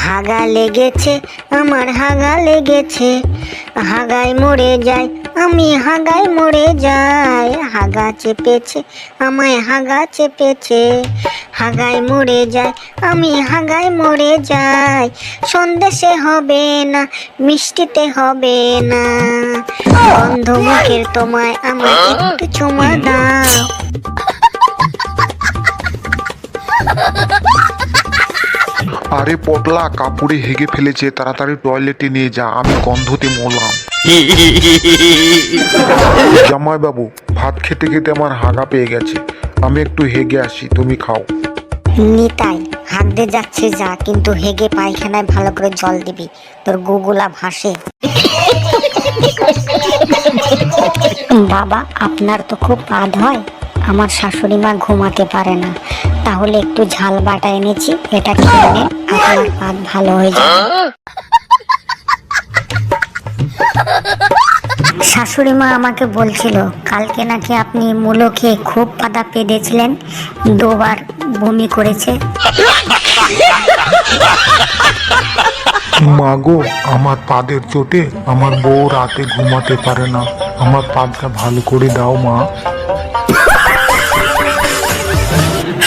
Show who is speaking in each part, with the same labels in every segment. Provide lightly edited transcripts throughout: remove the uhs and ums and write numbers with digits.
Speaker 1: হাগা লেগেছে, আমার হাগা লেগেছে, হাগায় মরে যাই, আমি হাগায় মরে যাই। হাগা চেপেছে, আমায় হাগা চেপেছে, হাগায় মরে যাই, আমি হাগায় মরে যাই। সন্দেশে হবে না, মিষ্টিতে হবে না, বন্ধ মুখের তোমায় আমায় একটু চুমা দাও।
Speaker 2: আরে পটলা, কাপড়ে হেগে ফেলেছে, তাড়াতাড়ি টয়লেটে নিয়ে যা, আমি গন্ধতে মরলাম। জামাই বাবু, ভাত খেতে খেতে আমার হাগা পেয়ে গেছে, আমি একটু হেগে আসি, তুমি খাও।
Speaker 1: নিতাই, হাঁকতে যাচ্ছে যা, কিন্তু হেগে পায়খানায় ভালো করে জল দিবি, তোর গুগুলা ভাসে। বাবা, আপনার তো খুব পাদ হয়, আমার শাশুড়ি মা ঘুমাতে পারে না, তাহলে একটু ঝাল বাটা এনেছি, এটা খেয়ে নেন, আপনার পাদ ভালো হয়ে যাবে। শাশুড়ি মা আমাকে বলছিল কালকে নাকি আপনি মূলো খেয়ে খুব পাদা পেদেছিলেন, দুবার বমি করেছে।
Speaker 2: মাগো, আমার পাদের চোটে আমার বউ রাতে ঘুমাতে পারে না, আমার পাদটা ভালো করে দাও মা।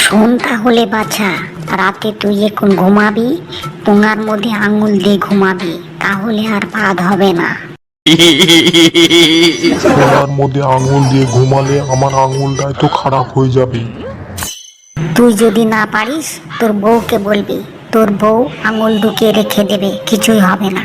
Speaker 1: শোন তাহলে বাছা, রাতে তুই এখন ঘুমাবি, পোঙার মধ্যে আঙুল দিয়ে ঘুমাবি, তাহলে আর পাদ হবে না।
Speaker 2: সোনার মধ্যে আঙুল দিয়ে ঘুমালে আমার আঙুলটাই তো খারাপ হয়ে যাবে।
Speaker 1: তুই যদি না পারিস তোর বউকে বলবি, তোর বউ আঙুল ঢুকিয়ে রেখে দেবে, কিছুই হবে না।